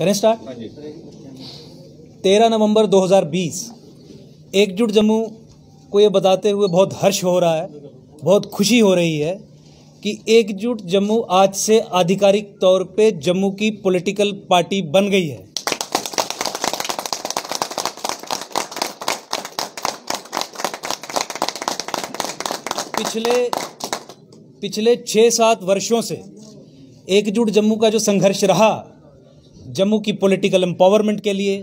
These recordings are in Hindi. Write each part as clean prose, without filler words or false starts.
करें स्टार्ट। 13 नवंबर 2020 एकजुट जम्मू को ये बताते हुए बहुत हर्ष हो रहा है, बहुत खुशी हो रही है कि एकजुट जम्मू आज से आधिकारिक तौर पे जम्मू की पॉलिटिकल पार्टी बन गई है। पिछले 6-7 वर्षों से एकजुट जम्मू का जो संघर्ष रहा, जम्मू की पॉलिटिकल एम्पावरमेंट के लिए,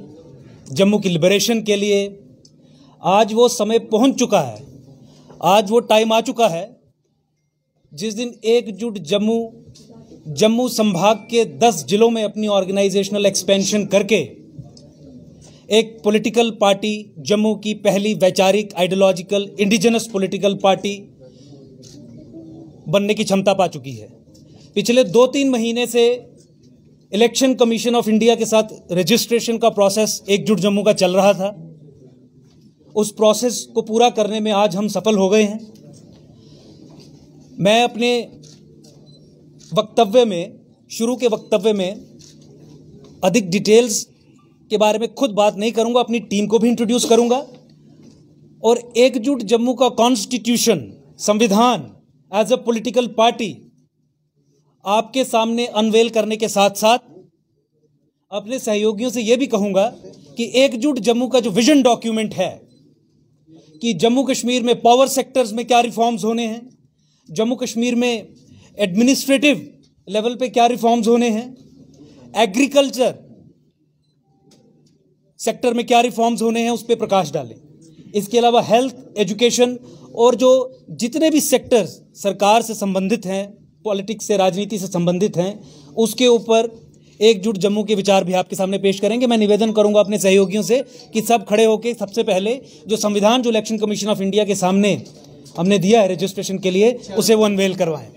जम्मू की लिबरेशन के लिए, आज वो समय पहुंच चुका है, आज वो टाइम आ चुका है जिस दिन एकजुट जम्मू संभाग के 10 जिलों में अपनी ऑर्गेनाइजेशनल एक्सपेंशन करके एक पॉलिटिकल पार्टी, जम्मू की पहली वैचारिक आइडियोलॉजिकल इंडिजिनस पॉलिटिकल पार्टी बनने की क्षमता पा चुकी है। पिछले 2-3 महीने से इलेक्शन कमीशन ऑफ इंडिया के साथ रजिस्ट्रेशन का प्रोसेस एकजुट जम्मू का चल रहा था। उस प्रोसेस को पूरा करने में आज हम सफल हो गए हैं। मैं अपने वक्तव्य में, शुरू के वक्तव्य में अधिक डिटेल्स के बारे में खुद बात नहीं करूंगा, अपनी टीम को भी इंट्रोड्यूस करूंगा और एकजुट जम्मू का कॉन्स्टिट्यूशन, संविधान एज अ पॉलिटिकल पार्टी आपके सामने अनवेल करने के साथ साथ अपने सहयोगियों से यह भी कहूंगा कि एकजुट जम्मू का जो विजन डॉक्यूमेंट है कि जम्मू कश्मीर में पावर सेक्टर्स में क्या रिफॉर्म्स होने हैं, जम्मू कश्मीर में एडमिनिस्ट्रेटिव लेवल पे क्या रिफॉर्म्स होने हैं, एग्रीकल्चर सेक्टर में क्या रिफॉर्म्स होने हैं, उस पर प्रकाश डालें। इसके अलावा हेल्थ, एजुकेशन और जो जितने भी सेक्टर्स सरकार से संबंधित हैं, पॉलिटिक्स से, राजनीति से संबंधित हैं, उसके ऊपर एकजुट जम्मू के विचार भी आपके सामने पेश करेंगे। मैं निवेदन करूंगा अपने सहयोगियों से कि सब खड़े होकर सबसे पहले जो संविधान, जो इलेक्शन कमीशन ऑफ इंडिया के सामने हमने दिया है रजिस्ट्रेशन के लिए, उसे वो अनवेल करवाएं।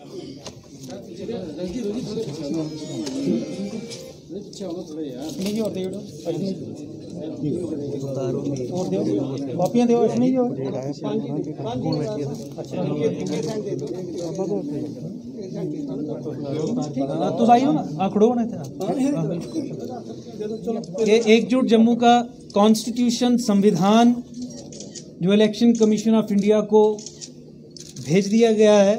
एकजुट जम्मू का कॉन्स्टिट्यूशन, संविधान जो इलेक्शन कमीशन ऑफ इंडिया को भेज दिया गया है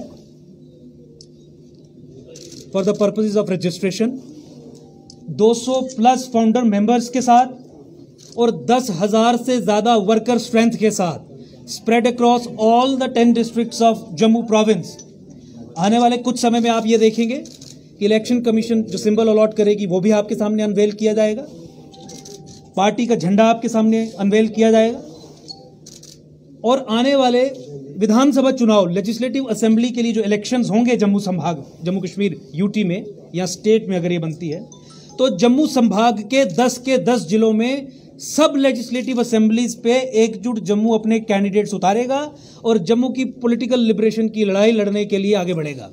for the purposes of registration, 200+ founder members के साथ और 10,000 से ज़्यादा वर्कर स्ट्रेंथ के साथ spread across all the 10 districts of Jammu province. आने वाले कुछ समय में आप ये देखेंगे कि इलेक्शन कमीशन जो सिंबल अलॉट करेगी वो भी आपके सामने अनवेल किया जाएगा, पार्टी का झंडा आपके सामने अनवेल किया जाएगा और आने वाले विधानसभा चुनाव, लेजिस्लेटिव असेंबली के लिए जो इलेक्शंस होंगे जम्मू संभाग, जम्मू कश्मीर यूटी में या स्टेट में अगर ये बनती है, तो जम्मू संभाग के 10 के 10 जिलों में सब लेजिस्लेटिव असेंबलीज पे एकजुट जम्मू अपने कैंडिडेट्स उतारेगा और जम्मू की पॉलिटिकल लिबरेशन की लड़ाई लड़ने के लिए आगे बढ़ेगा।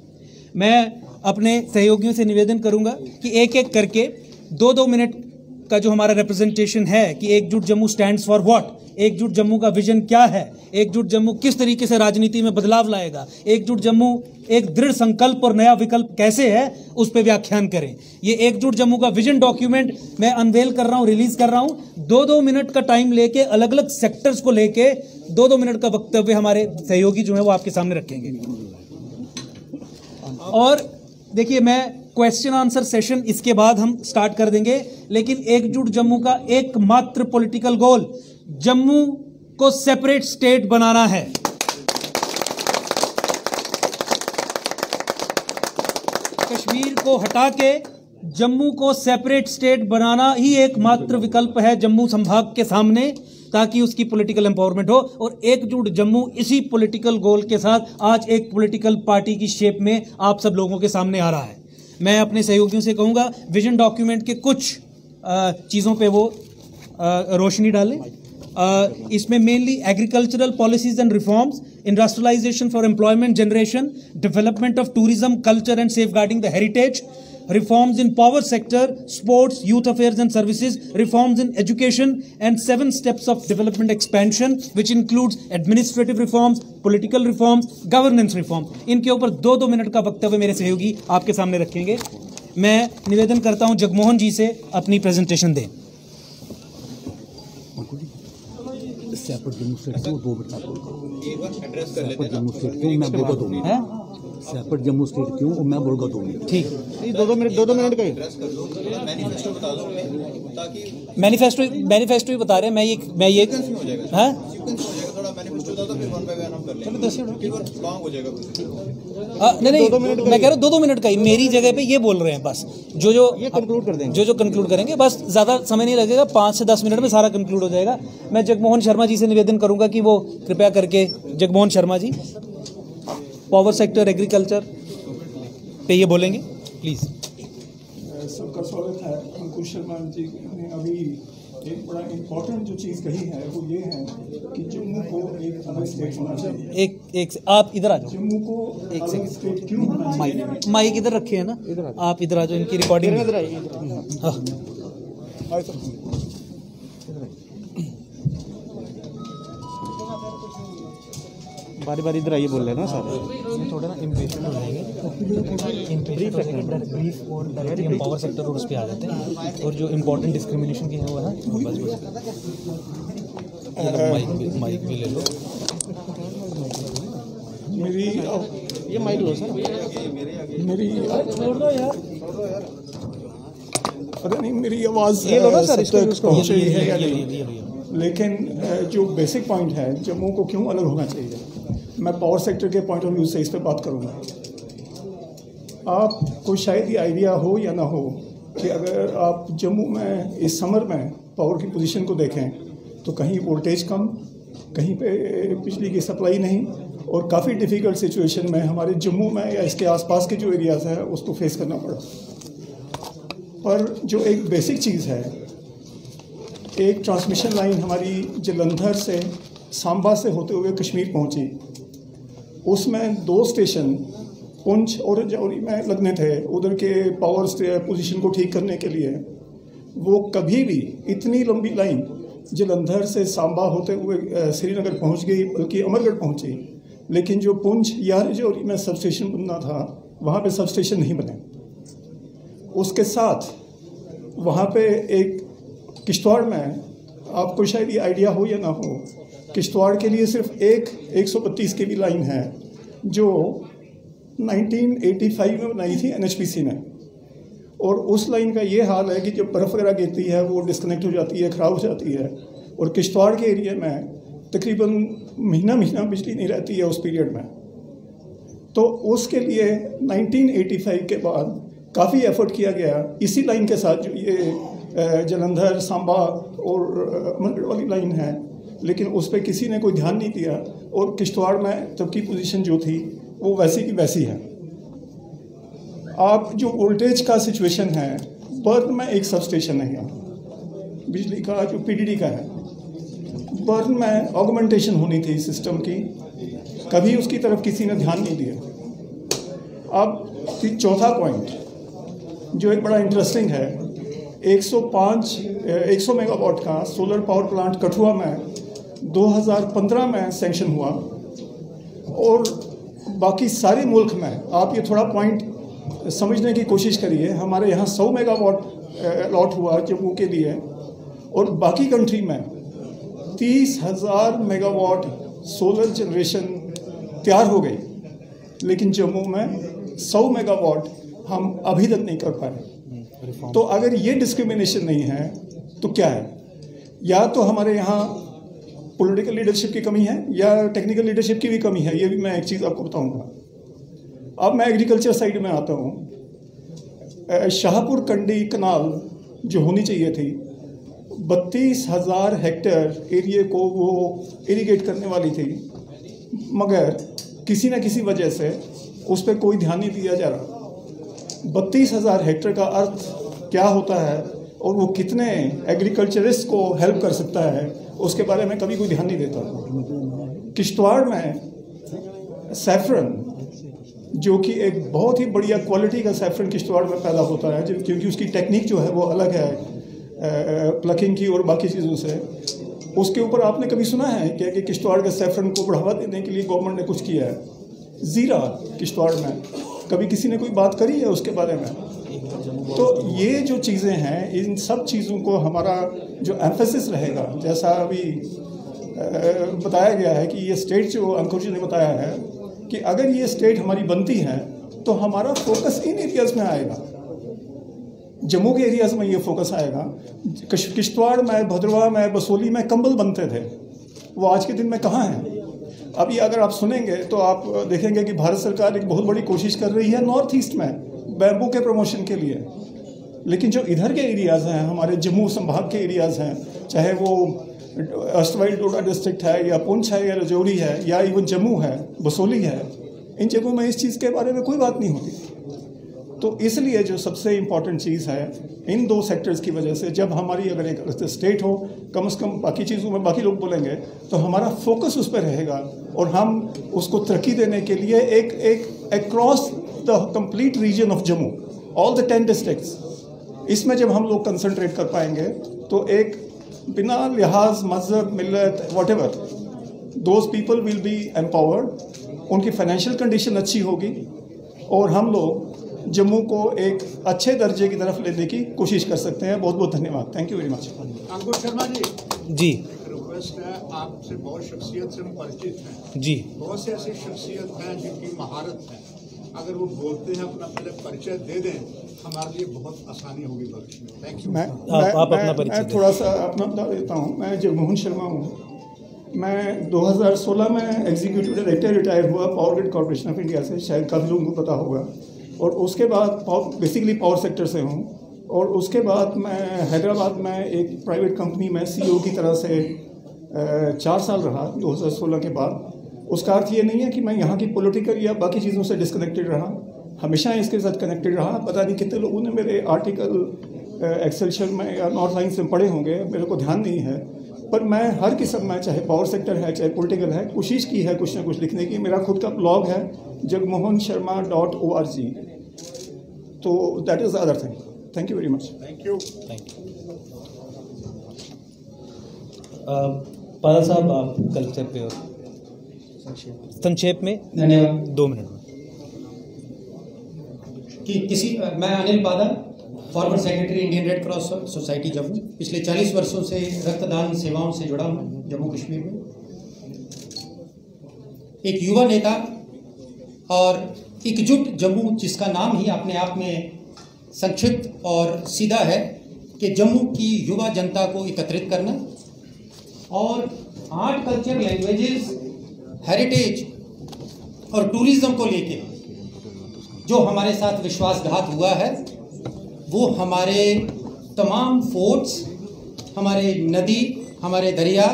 मैं अपने सहयोगियों से निवेदन करूंगा कि एक एक करके 2-2 मिनट का जो हमारा रिप्रेजेंटेशन है कि एकजुट जम्मू स्टैंड्स फॉर व्हाट, एकजुट जम्मू का विजन क्या है, एकजुट जम्मू किस तरीके से राजनीति में बदलाव लाएगा, एकजुट जम्मू एक दृढ़ संकल्प और नया विकल्प कैसे है, उस पर व्याख्यान करें। ये एकजुट जम्मू का विजन डॉक्यूमेंट मैं अनवेल कर रहा हूं, रिलीज कर रहा हूं। 2-2 मिनट का टाइम लेके अलग अलग सेक्टर्स को लेके 2-2 मिनट का वक्तव्य हमारे सहयोगी जो है वो आपके सामने रखेंगे। और देखिए, मैं क्वेश्चन आंसर सेशन इसके बाद हम स्टार्ट कर देंगे, लेकिन एकजुट जम्मू का एकमात्र पॉलिटिकल गोल जम्मू को सेपरेट स्टेट बनाना है। कश्मीर को हटा के जम्मू को सेपरेट स्टेट बनाना ही एकमात्र विकल्प है जम्मू संभाग के सामने, ताकि उसकी पॉलिटिकल एम्पावरमेंट हो। और एकजुट जम्मू इसी पॉलिटिकल गोल के साथ आज एक पॉलिटिकल पार्टी की शेप में आप सब लोगों के सामने आ रहा है। मैं अपने सहयोगियों से कहूंगा विजन डॉक्यूमेंट के कुछ चीज़ों पे वो रोशनी डालें। इसमें mainly agricultural policies and reforms, industrialisation for employment generation, development of tourism, culture and safeguarding the heritage, reforms in power sector, sports, youth affairs and services, reforms in education, and 7 steps of development expansion, which includes administrative reforms, political reforms, governance reforms. इनके ऊपर 2-2 मिनट का वक्तव्य मेरे सहयोगी आपके सामने रखेंगे। मैं निवेदन करता हूं जगमोहन जी से अपनी प्रेजेंटेशन दें। सेपरेट जम्मू स्टेट को 2 मिनट सेपरेट जम्मू स्टेट क्यों मैं बोलूँगा 2 मिनट है सेपरेट जम्मू स्टेट क्यों और मैं बोलूँगा 2 मिनट ठीक 2 मिनट का ही मैनिफेस्टो ही बता रहे हैं। मैं ये हाँ नहीं मैं कह रहा हूँ 2 मिनट का ही मेरी जगह पे ये बोल रहे हैं बस जो कंक्लूड कर देंगे जो कंक्लूड करेंगे बस ज़्यादा समय नहीं लगेगा 5 से 10 मिनट में सारा कंक्लूड हो जाएगा। मैं जगमोहन शर्मा जी से निवेदन करूंगा कि वो कृपया करके Jagmohan Sharma ji power sector agriculture पे ये बोलेंगे प्लीज़। सबका स्वागत है। अंकुश शर्मा जी ने अभी एक बड़ा इम्पोर्टेंट जो चीज़ कही है वो ये है कि जम्मू को एक अलग स्टेट होना चाहिए। एक आप इधर आ जाओ। जम्मू को एक अलग स्टेट क्यों होना चाहिए? माइक इधर रखे हैं ना, आप इधर आ जाओ, इनकी रिकॉर्डिंग इधर आइए। बारी बारी इधर आइए बोल लेना सारे थोड़ा ना इम्पेशेंट हो जाएंगे। ब्रीफ और डायरेक्टली हम पावर सेक्टर और उस पर आ जाते हैं और जो इम्पोर्टेंट डिस्क्रिमिनेशन की है वो है बस माइक भी ले लो। मेरी ये माइक लो सर। मेरी छोड़ दो यार, पता नहीं मेरी आवाज़ ये लो ना सर, इसको पहुँच रही है या नहीं। लेकिन जो बेसिक पॉइंट है जम्मू को क्यों अलग होना चाहिए, मैं पावर सेक्टर के पॉइंट ऑफ व्यू से इस पर बात करूंगा। आपको शायद ये आइडिया हो या ना हो कि अगर आप जम्मू में इस समर में पावर की पोजीशन को देखें तो कहीं वोल्टेज कम, कहीं पे बिजली की सप्लाई नहीं, और काफ़ी डिफ़िकल्ट सिचुएशन में हमारे जम्मू में या इसके आसपास के जो एरियाज़ हैं उसको फेस करना पड़ा। पर जो एक बेसिक चीज़ है, एक ट्रांसमिशन लाइन हमारी जलंधर से सांबा से होते हुए कश्मीर पहुंची, उसमें 2 स्टेशन पुंछ और रजौरी में लगने थे उधर के पावर पोजीशन को ठीक करने के लिए। वो कभी भी इतनी लंबी लाइन जलंधर से सांबा होते हुए श्रीनगर पहुंच गई, बल्कि अमरगढ़ पहुंची, लेकिन जो पुंछ या रजौरी में सब स्टेशन बनना था वहाँ पे सब स्टेशन नहीं बने। उसके साथ वहाँ पे एक किश्तवाड़ में, आपको शायद ये आइडिया हो या ना हो, किश्तवाड़ के लिए सिर्फ एक 132 kV लाइन है जो 1985 में बनाई थी NHPC ने, और उस लाइन का ये हाल है कि जब बर्फ़ वगैरह गिरती है वो डिस्कनेक्ट हो जाती है, ख़राब हो जाती है, और किश्तवाड़ के एरिया में तकरीबन महीना बिजली नहीं रहती है उस पीरियड में। तो उसके लिए 1985 के बाद काफ़ी एफर्ट किया गया इसी लाइन के साथ, जो ये जलंधर सांबा और अमरगढ़ वाली लाइन है, लेकिन उस पर किसी ने कोई ध्यान नहीं दिया, और किश्तवाड़ में तब की पोजीशन जो थी वो वैसी की वैसी है। आप जो वोल्टेज का सिचुएशन है, बर्न में एक सब स्टेशन है यहाँ बिजली का जो PDD का है, बर्न में ऑगमेंटेशन होनी थी सिस्टम की, कभी उसकी तरफ किसी ने ध्यान नहीं दिया। अब चौथा पॉइंट जो एक बड़ा इंटरेस्टिंग है, 100 मेगावाट का सोलर पावर प्लांट कठुआ में 2015 में सैंक्शन हुआ, और बाकी सारे मुल्क में, आप ये थोड़ा पॉइंट समझने की कोशिश करिए, हमारे यहाँ 100 मेगावाट अलॉट हुआ जम्मू के लिए, और बाकी कंट्री में 30,000 मेगावाट सोलर जनरेशन तैयार हो गई, लेकिन जम्मू में 100 मेगावाट हम अभी तक नहीं कर पाए। तो अगर ये डिस्क्रिमिनेशन नहीं है तो क्या है? या तो हमारे यहाँ पॉलिटिकल लीडरशिप की कमी है या टेक्निकल लीडरशिप की भी कमी है। ये भी मैं एक चीज़ आपको बताऊंगा। अब मैं एग्रीकल्चर साइड में आता हूँ। शाहपुर कंडी कनाल जो होनी चाहिए थी, 32,000 हेक्टेयर एरिया को वो इरिगेट करने वाली थी, मगर किसी न किसी वजह से उस पर कोई ध्यान नहीं दिया जा रहा। 32,000 हेक्टेयर का अर्थ क्या होता है और वो कितने एग्रीकल्चरिस्ट को हेल्प कर सकता है, उसके बारे में कभी कोई ध्यान नहीं देता। किश्तवाड़ में सैफरन, जो कि एक बहुत ही बढ़िया क्वालिटी का सैफरन किश्तवाड़ में पैदा होता है, क्योंकि उसकी टेक्निक जो है वो अलग है प्लकिंग की और बाकी चीज़ों से। उसके ऊपर आपने कभी सुना है कि किश्तवाड़ के सैफरन को बढ़ावा देने के लिए गवर्नमेंट ने कुछ किया है? ज़ीरा किश्तवाड़ में कभी किसी ने कोई बात करी है उसके बारे में? तो ये जो चीज़ें हैं, इन सब चीज़ों को हमारा जो एम्फेसिस रहेगा, जैसा अभी बताया गया है कि ये स्टेट जो अंकुर जी ने बताया है कि अगर ये स्टेट हमारी बनती है तो हमारा फोकस इन एरियाज़ में आएगा, जम्मू के एरियाज़ में ये फोकस आएगा। किश्तवाड़ में, भद्रवाह में, बसोली में कंबल बनते थे, वो आज के दिन में कहाँ हैं? अभी अगर आप सुनेंगे तो आप देखेंगे कि भारत सरकार एक बहुत बड़ी कोशिश कर रही है नॉर्थ ईस्ट में बैम्बू के प्रमोशन के लिए, लेकिन जो इधर के एरियाज़ हैं, हमारे जम्मू संभाग के एरियाज़ हैं, चाहे वो अस्तवाइल डोडा डिस्ट्रिक्ट है या पुंछ है या रजौरी है या इवन जम्मू है, बसोली है, इन जगहों में इस चीज़ के बारे में कोई बात नहीं होती। तो इसलिए जो सबसे इम्पॉर्टेंट चीज़ है, इन दो सेक्टर्स की वजह से जब हमारी अगर एक स्टेट हो, कम से कम बाकी चीज़ों में बाकी लोग बोलेंगे तो हमारा फोकस उस पर रहेगा और हम उसको तरक्की देने के लिए एक across the complete region of Jammu, all the 10 districts, इसमें जब हम लोग कंसंट्रेट कर पाएंगे तो एक बिना लिहाज मजहब, मिल्लत, whatever, those people will be empowered, उनकी फाइनेंशियल कंडीशन अच्छी होगी और हम लोग जम्मू को एक अच्छे दर्जे की तरफ लेने की कोशिश कर सकते हैं। बहुत बहुत धन्यवाद। Thank you very much. Ankur Sharma ji, request है, आपसे बहुत शख्सियत से हम परिचित हैं जी, बहुत से ऐसी शख्सियत हैं जिनकी महारत है, अगर वो बोलते हैं अपना पहले परिचय दे दें, हमारे लिए बहुत आसानी होगी भविष्य में। Thank you. मैं थोड़ा सा अपना बता देता हूँ। मैं जगमोहन शर्मा हूँ। मैं 2016 में एग्जीक्यूटिव डायरेक्टर रिटायर हुआ power grid corporation of India से, शायद काफ़ी लोगों को पता होगा। और उसके बाद बेसिकली पावर सेक्टर से हूँ और उसके बाद मैं हैदराबाद में एक प्राइवेट कंपनी में CEO की तरह से 4 साल रहा 2016 के बाद। उसका अर्थ ये नहीं है कि मैं यहाँ की पॉलिटिकल या बाकी चीज़ों से डिस्कनेक्टेड रहा, हमेशा इसके साथ कनेक्टेड रहा। पता नहीं कितने लोगों ने मेरे आर्टिकल एक्सेलशियल में या नॉर्थ लाइन से पढ़े होंगे, मेरे को ध्यान नहीं है, पर मैं हर किस्म में, चाहे पावर सेक्टर है चाहे पॉलिटिकल है, कोशिश की है कुछ ना कुछ लिखने की। मेरा खुद का ब्लॉग है jagmohansharma.org। तो that is the other thing. Thank you very much. Thank you. पादा साहब, आप कल्चर पे और संक्षेप में धन्यवाद। 2 मिनट में कि मैं अनिल पादा, former secretary Indian red cross society Jammu. पिछले 40 वर्षों से रक्तदान सेवाओं से जुड़ा हूँ जम्मू कश्मीर में। एक युवा नेता और एकजुट जम्मू, जिसका नाम ही अपने आप में संक्षिप्त और सीधा है कि जम्मू की युवा जनता को एकत्रित करना और आर्ट, कल्चर, लैंग्वेजेस, हेरिटेज और टूरिज्म को लेके जो हमारे साथ विश्वासघात हुआ है, वो हमारे तमाम फोर्ट्स, हमारे नदी, हमारे दरिया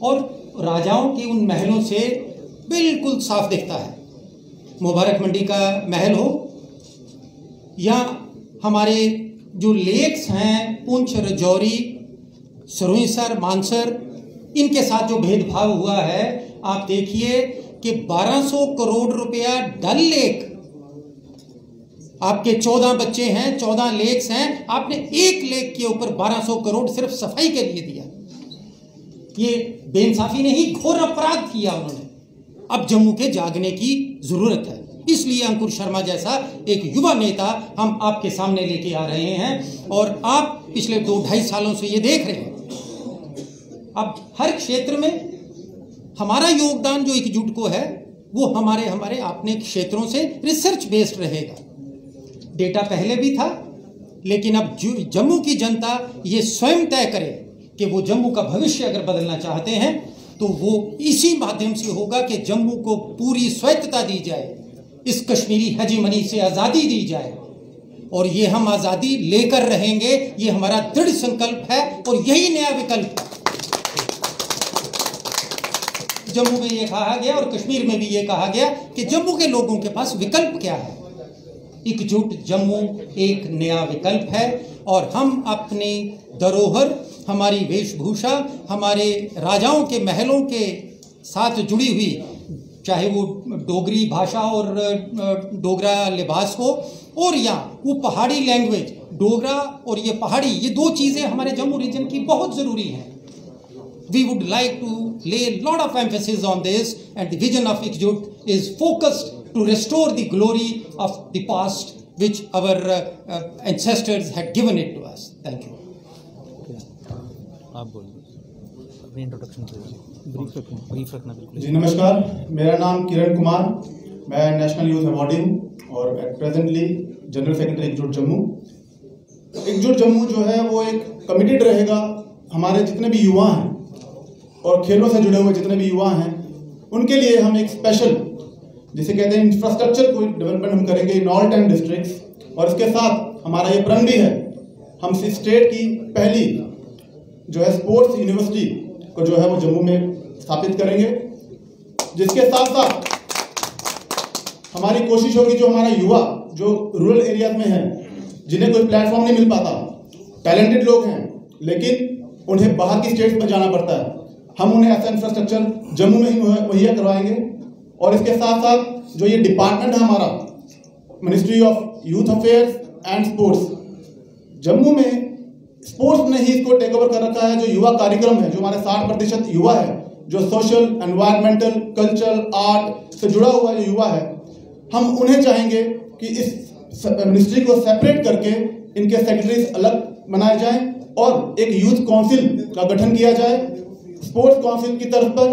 और राजाओं के उन महलों से बिल्कुल साफ दिखता है। मुबारक मंडी का महल हो या हमारे जो लेक्स हैं, पुंछ, रजौरी, सरुईसर, मानसर, इनके साथ जो भेदभाव हुआ है, आप देखिए कि 1200 करोड़ रुपया डल लेक, आपके 14 बच्चे हैं, 14 लेक्स हैं, आपने एक लेक के ऊपर 1200 करोड़ सिर्फ सफाई के लिए दिया। ये बेइंसाफी नहीं, घोर अपराध किया उन्होंने। अब जम्मू के जागने की जरूरत है, इसलिए अंकुर शर्मा जैसा एक युवा नेता हम आपके सामने लेके आ रहे हैं और आप पिछले 2-2.5 सालों से ये देख रहे हैं। अब हर क्षेत्र में हमारा योगदान जो एकजुट को है, वो हमारे अपने क्षेत्रों से रिसर्च बेस्ड रहेगा। डेटा पहले भी था, लेकिन अब जम्मू की जनता ये स्वयं तय करे कि वो जम्मू का भविष्य अगर बदलना चाहते हैं तो वो इसी माध्यम से होगा कि जम्मू को पूरी स्वायत्तता दी जाए, इस कश्मीरी हेजीमनी से आज़ादी दी जाए और ये हम आज़ादी लेकर रहेंगे। ये हमारा दृढ़ संकल्प है और यही नया विकल्प है। जम्मू में ये कहा गया और कश्मीर में भी ये कहा गया कि जम्मू के लोगों के पास विकल्प क्या है। एकजुट जम्मू एक नया विकल्प है और हम अपनी धरोहर, हमारी वेशभूषा, हमारे राजाओं के महलों के साथ जुड़ी हुई, चाहे वो डोगरी भाषा और डोगरा लिबास हो और या वो पहाड़ी लैंग्वेज, डोगरा और ये पहाड़ी, ये 2 चीज़ें हमारे जम्मू रीजन की बहुत ज़रूरी हैं। We would like to lay a lot of emphasis on this, and the vision of Ekjut is focused to restore the glory of the past which our ancestors had given it to us. Thank you. आप बोलिए अपनी इंट्रोडक्शन ब्रीफ रखना बिल्कुल। जी नमस्कार, मेरा नाम किरण कुमार, मैं नेशनल यूथ अवार्डी हूँ और एट प्रेजेंटली जनरल सेक्रेटरी एकजुट जम्मू। एकजुट जम्मू जो है वो एक कमिटेड रहेगा, हमारे जितने भी युवा हैं और खेलों से जुड़े हुए जितने भी युवा हैं उनके लिए हम एक स्पेशल जिसे कहते हैं इंफ्रास्ट्रक्चर को डेवलपमेंट हम करेंगे इन ऑल 10 डिस्ट्रिक्ट्स। और इसके साथ हमारा ये प्रण भी है, हम स्टेट की पहली जो है स्पोर्ट्स यूनिवर्सिटी को जो है वो जम्मू में स्थापित करेंगे, जिसके साथ साथ हमारी कोशिश होगी जो हमारा युवा जो रूरल एरियाज में है, जिन्हें कोई प्लेटफॉर्म नहीं मिल पाता, टैलेंटेड लोग हैं लेकिन उन्हें बाहर की स्टेट्स में जाना पड़ता है, हम उन्हें ऐसा इंफ्रास्ट्रक्चर जम्मू में ही मुहैया करवाएंगे। और इसके साथ साथ जो ये डिपार्टमेंट है हमारा ministry of youth affairs and sports, Jammu में स्पोर्ट्स ने ही इसको टेक ओवर कर रखा है। जो युवा कार्यक्रम है, जो हमारे 60% युवा है जो सोशल, एनवायरमेंटल, कल्चरल, आर्ट से जुड़ा हुआ जो युवा है, हम उन्हें चाहेंगे कि इस मिनिस्ट्री को सेपरेट करके इनके सेक्रेटरीज अलग बनाए जाएं और एक यूथ काउंसिल का गठन किया जाए स्पोर्ट्स काउंसिल की तरफ पर,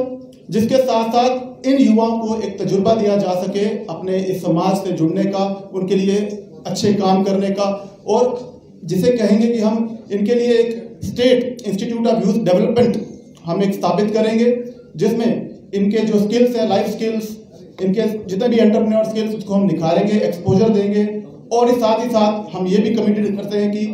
जिसके साथ साथ इन युवाओं को एक तजुर्बा दिया जा सके अपने इस समाज से जुड़ने का, उनके लिए अच्छे काम करने का, और जिसे कहेंगे कि हम इनके लिए एक state institute of youth development हम एक स्थापित करेंगे, जिसमें इनके जो स्किल्स हैं, लाइफ स्किल्स, इनके जितने भी एंटरप्रेन्योर स्किल्स उसको हम निखारेंगे, एक्सपोजर देंगे। और इस साथ ही साथ हम ये भी कमिटेड करते हैं कि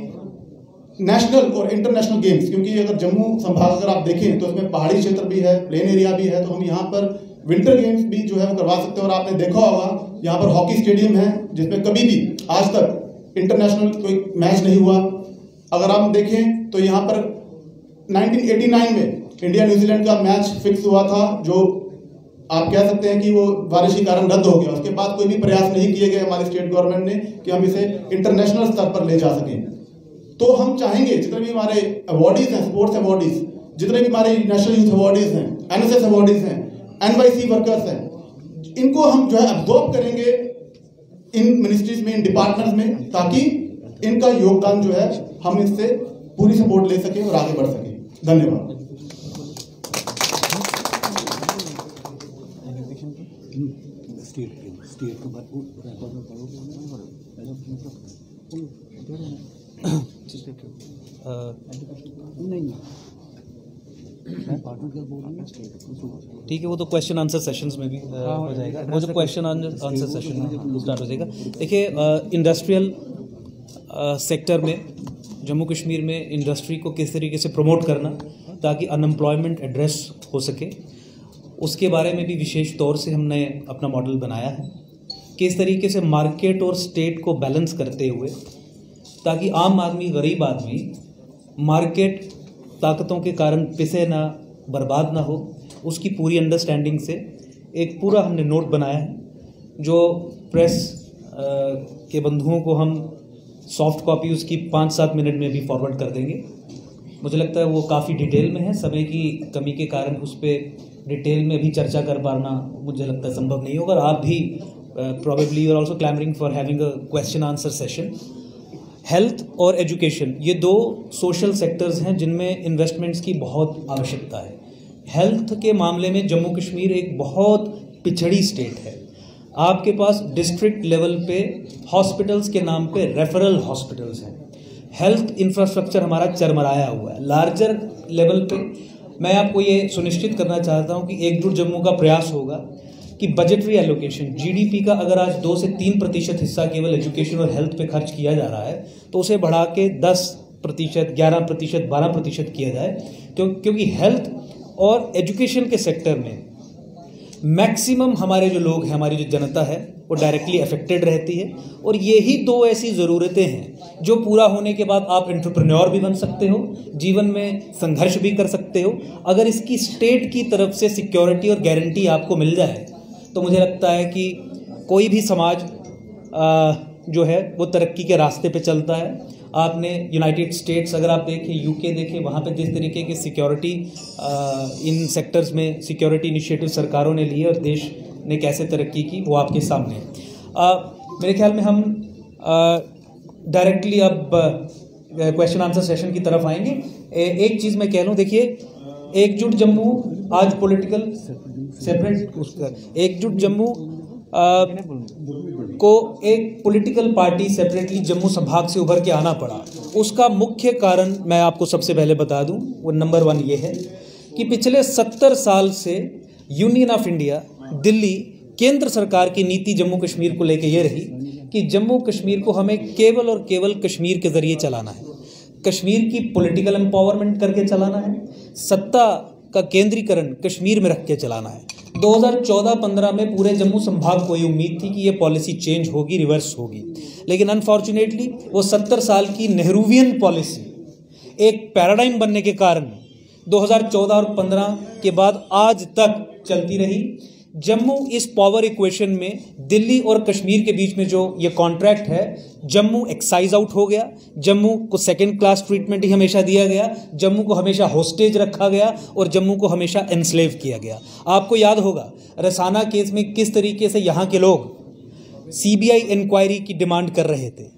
नेशनल और इंटरनेशनल गेम्स, क्योंकि अगर जम्मू संभाग अगर आप देखें तो इसमें पहाड़ी क्षेत्र भी है, प्लेन एरिया भी है, तो हम यहाँ पर विंटर गेम्स भी जो है वो करवा सकते हैं। और आपने देखा होगा यहाँ पर हॉकी स्टेडियम है जिसमें कभी भी आज तक इंटरनेशनल कोई मैच नहीं हुआ। अगर आप देखें तो यहाँ पर 1989 में इंडिया न्यूजीलैंड का मैच फिक्स हुआ था, जो आप कह सकते हैं कि वो बारिश के कारण रद्द हो गया। उसके बाद कोई भी प्रयास नहीं किए गए हमारी स्टेट गवर्नमेंट ने कि हम इसे इंटरनेशनल स्तर पर ले जा सकें। तो हम चाहेंगे जितने भी हमारे अवार्डीज हैं, स्पोर्ट्स अवार्डीज, जितने भी हमारे नेशनल यूथ अवार्डीज हैं, NSS अवार्डीज हैं, NYC वर्कर्स हैं, इनको हम जो है अब्जॉर्ब करेंगे इन मिनिस्ट्रीज में, इन डिपार्टमेंट्स में, ताकि इनका योगदान जो है हम इससे पूरी सपोर्ट ले सके और आगे बढ़ सके। धन्यवाद। ठीक है, वो तो क्वेश्चन आंसर सेशंस में भी हो जाएगा, वो जो क्वेश्चन आंसर सेशन में स्टार्ट हो जाएगा। देखिए, इंडस्ट्रियल सेक्टर में जम्मू कश्मीर में इंडस्ट्री को किस तरीके से प्रमोट करना ताकि अनएम्प्लॉयमेंट एड्रेस हो सके, उसके बारे में भी विशेष तौर से हमने अपना मॉडल बनाया है। किस तरीके से मार्केट और स्टेट को बैलेंस करते हुए ताकि आम आदमी, गरीब आदमी मार्केट ताकतों के कारण पिसे ना, बर्बाद ना हो, उसकी पूरी अंडरस्टैंडिंग से एक पूरा हमने नोट बनाया है, जो प्रेस के बंधुओं को हम सॉफ्ट कॉपी उसकी 5-7 मिनट में भी फॉरवर्ड कर देंगे। मुझे लगता है वो काफ़ी डिटेल में है, समय की कमी के कारण उस पर डिटेल में भी चर्चा कर पाना मुझे लगता है संभव नहीं होगा। और आप भी probably you are also clamoring for having a question answer session। Health और एजुकेशन, ये दो सोशल सेक्टर्स हैं जिनमें इन्वेस्टमेंट्स की बहुत आवश्यकता है। हेल्थ के मामले में जम्मू कश्मीर एक बहुत पिछड़ी स्टेट है। आपके पास डिस्ट्रिक्ट लेवल पे हॉस्पिटल्स के नाम पे रेफरल हॉस्पिटल्स हैं। हेल्थ इंफ्रास्ट्रक्चर हमारा चरमराया हुआ है। लार्जर लेवल पे मैं आपको ये सुनिश्चित करना चाहता हूँ कि एकजुट जम्मू का प्रयास होगा कि बजटरी एलोकेशन, जीडीपी का अगर आज 2 से 3% हिस्सा केवल एजुकेशन और हेल्थ पे खर्च किया जा रहा है तो उसे बढ़ा के 10%, 11%, 12% किया जाए, क्योंकि हेल्थ और एजुकेशन के सेक्टर में मैक्सिमम हमारे जो लोग हैं, हमारी जो जनता है वो डायरेक्टली अफेक्टेड रहती है। और यही 2 ऐसी ज़रूरतें हैं जो पूरा होने के बाद आप एंटरप्रेन्योर भी बन सकते हो, जीवन में संघर्ष भी कर सकते हो। अगर इसकी स्टेट की तरफ से सिक्योरिटी और गारंटी आपको मिल जाए तो मुझे लगता है कि कोई भी समाज जो है वो तरक्की के रास्ते पे चलता है। आपने यूनाइटेड स्टेट्स अगर आप देखें, यूके देखें, वहाँ पे जिस तरीके की सिक्योरिटी इन सेक्टर्स में सिक्योरिटी इनिशिएटिव सरकारों ने लिए और देश ने कैसे तरक्की की वो आपके सामने है। मेरे ख्याल में हम डायरेक्टली अब क्वेश्चन आंसर सेशन की तरफ आएंगे। एक चीज़ मैं कह लूँ, देखिए एकजुट जम्मू आज पॉलिटिकल सेपरेट एकजुट जम्मू को एक पॉलिटिकल पार्टी सेपरेटली जम्मू संभाग से उभर के आना पड़ा। उसका मुख्य कारण मैं आपको सबसे पहले बता दूं, वो नंबर 1 ये है कि पिछले 70 साल से यूनियन ऑफ इंडिया, दिल्ली, केंद्र सरकार की नीति जम्मू कश्मीर को लेकर ये रही कि जम्मू कश्मीर को हमें केवल और केवल कश्मीर के ज़रिए चलाना है, कश्मीर की पॉलिटिकल एम्पावरमेंट करके चलाना है, सत्ता का केंद्रीकरण कश्मीर में रख के चलाना है। 2014-15 में पूरे जम्मू संभाग को ये उम्मीद थी कि ये पॉलिसी चेंज होगी, रिवर्स होगी, लेकिन अनफॉर्चुनेटली वो 70 साल की नेहरूवियन पॉलिसी एक पैराडाइम बनने के कारण 2014 और 15 के बाद आज तक चलती रही। जम्मू इस पावर इक्वेशन में दिल्ली और कश्मीर के बीच में जो ये कॉन्ट्रैक्ट है, जम्मू एक्साइज आउट हो गया, जम्मू को सेकंड क्लास ट्रीटमेंट ही हमेशा दिया गया, जम्मू को हमेशा होस्टेज रखा गया और जम्मू को हमेशा एनस्लेव किया गया। आपको याद होगा रसाना केस में किस तरीके से यहाँ के लोग सीबीआई इंक्वायरी की डिमांड कर रहे थे,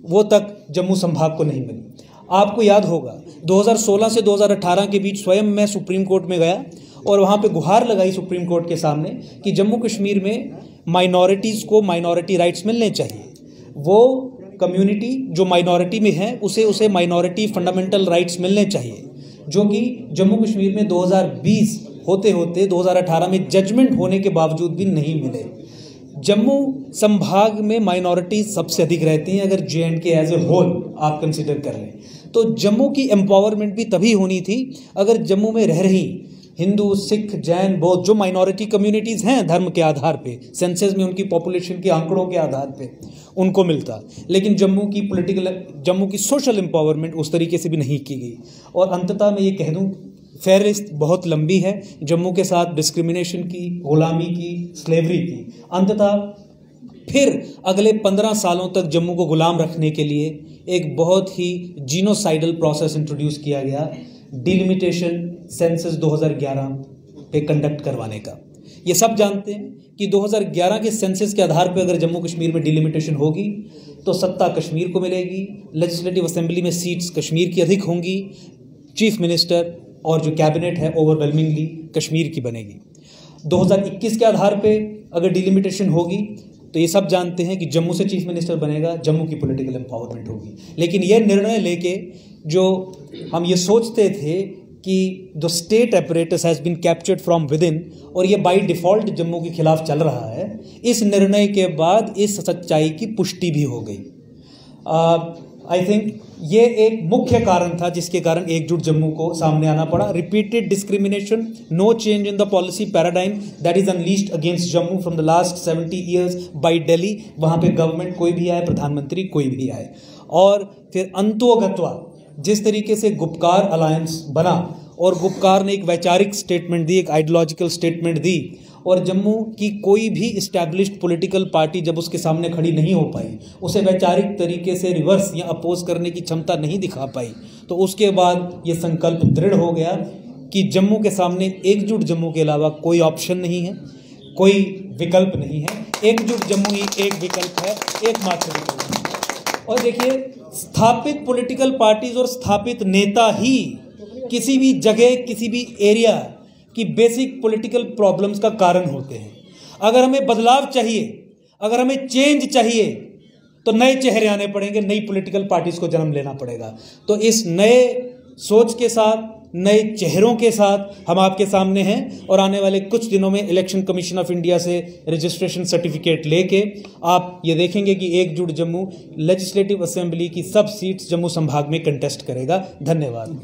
वो तक जम्मू संभाग को नहीं मिली। आपको याद होगा 2016 से 2018 के बीच स्वयं मैं सुप्रीम कोर्ट में गया और वहाँ पे गुहार लगाई सुप्रीम कोर्ट के सामने कि जम्मू कश्मीर में माइनॉरिटीज़ को माइनॉरिटी राइट्स मिलने चाहिए। वो कम्युनिटी जो माइनॉरिटी में है उसे माइनॉरिटी फंडामेंटल राइट्स मिलने चाहिए, जो कि जम्मू कश्मीर में 2020 होते होते 2018 में जजमेंट होने के बावजूद भी नहीं मिले। जम्मू संभाग में माइनॉरिटी सबसे अधिक रहती हैं, अगर J&K एज ए होल आप कंसिडर कर लें तो जम्मू की एम्पावरमेंट भी तभी होनी थी अगर जम्मू में रह रही हिंदू, सिख, जैन, बौद्ध जो माइनॉरिटी कम्युनिटीज़ हैं धर्म के आधार पे, सेंसस में उनकी पॉपुलेशन के आंकड़ों के आधार पे उनको मिलता, लेकिन जम्मू की सोशल एम्पावरमेंट उस तरीके से भी नहीं की गई। और अंततः मैं ये कह दूं, फहरिस्त बहुत लंबी है जम्मू के साथ डिस्क्रिमिनेशन की, गुलामी की, स्लेवरी की। अंततः फिर अगले 15 सालों तक जम्मू को गुलाम रखने के लिए एक बहुत ही जीनोसाइडल प्रोसेस इंट्रोड्यूस किया गया, डिलिमिटेशन सेंसस 2011 पे कंडक्ट करवाने का। ये सब जानते हैं कि 2011 के सेंसस के आधार पे अगर जम्मू कश्मीर में डिलिमिटेशन होगी तो सत्ता कश्मीर को मिलेगी, लेजिस्लेटिव असेंबली में सीट्स कश्मीर की अधिक होंगी, चीफ मिनिस्टर और जो कैबिनेट है ओवरवेलमिंगली कश्मीर की बनेगी। 2021 के आधार पे अगर डिलिमिटेशन होगी तो ये सब जानते हैं कि जम्मू से चीफ मिनिस्टर बनेगा, जम्मू की पॉलिटिकल एम्पावरमेंट होगी। लेकिन ये निर्णय लेके जो हम ये सोचते थे कि the state apparatus has been captured from within और ये बाय डिफ़ॉल्ट जम्मू के खिलाफ चल रहा है, इस निर्णय के बाद इस सच्चाई की पुष्टि भी हो गई। आई थिंक ये एक मुख्य कारण था जिसके कारण एकजुट जम्मू को सामने आना पड़ा। Repeated discrimination, no change in the policy paradigm that is unleashed against Jammu from the last 70 years by Delhi. वहाँ पे गवर्नमेंट कोई भी आए, प्रधानमंत्री कोई भी आए, और फिर अंतोगत्वा जिस तरीके से गुपकार अलायंस बना और गुपकार ने एक वैचारिक स्टेटमेंट दी, एक आइडियोलॉजिकल स्टेटमेंट दी, और जम्मू की कोई भी इस्टेब्लिश्ड पॉलिटिकल पार्टी जब उसके सामने खड़ी नहीं हो पाई, उसे वैचारिक तरीके से रिवर्स या अपोज करने की क्षमता नहीं दिखा पाई, तो उसके बाद ये संकल्प दृढ़ हो गया कि जम्मू के सामने एकजुट जम्मू के अलावा कोई ऑप्शन नहीं है, कोई विकल्प नहीं है। एकजुट जम्मू ही एक विकल्प है, एकमात्र विकल्प है। और देखिए, स्थापित पॉलिटिकल पार्टीज और स्थापित नेता ही किसी भी जगह, किसी भी एरिया की बेसिक पॉलिटिकल प्रॉब्लम्स का कारण होते हैं। अगर हमें बदलाव चाहिए, अगर हमें चेंज चाहिए, तो नए चेहरे आने पड़ेंगे, नई पॉलिटिकल पार्टीज को जन्म लेना पड़ेगा। तो इस नए सोच के साथ, नए चेहरों के साथ हम आपके सामने हैं, और आने वाले कुछ दिनों में इलेक्शन कमीशन ऑफ इंडिया से रजिस्ट्रेशन सर्टिफिकेट लेके आप ये देखेंगे कि एकजुट जम्मू लेजिस्लेटिव असेंबली की सब सीट्स जम्मू संभाग में कंटेस्ट करेगा। धन्यवाद।